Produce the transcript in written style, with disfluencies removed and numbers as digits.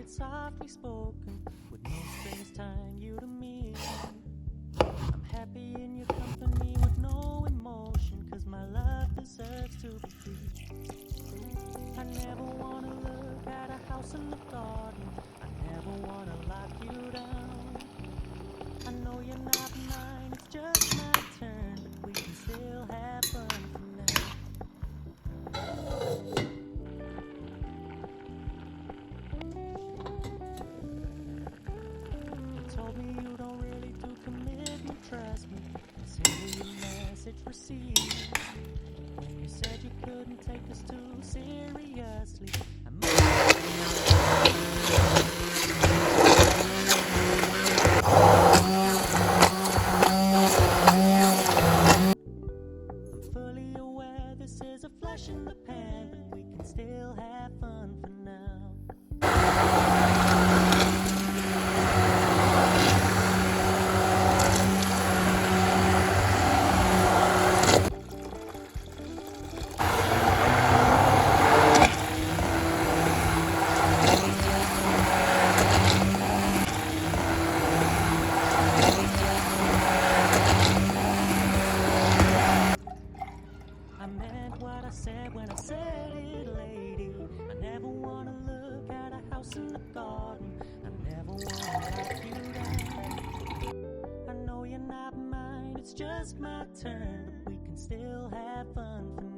Softly spoken, with no strings tying you to me. I'm happy in your company with no emotion, 'cause my love deserves to be free. I never wanna look at a house in the garden, I never wanna lock you down. I know you're not mine, it's just my turn, but we can still have fun for now. Told me you don't really do commitment, trust me. Send your message received. When you said you couldn't take us too seriously, I'm fully aware this is a flash in the pan, but we can still have fun for now. I meant what I said when I said it, lady. I never wanna look at a house in the garden, I never wanna lock you down. I know you're not mine, it's just my turn, but we can still have fun for now.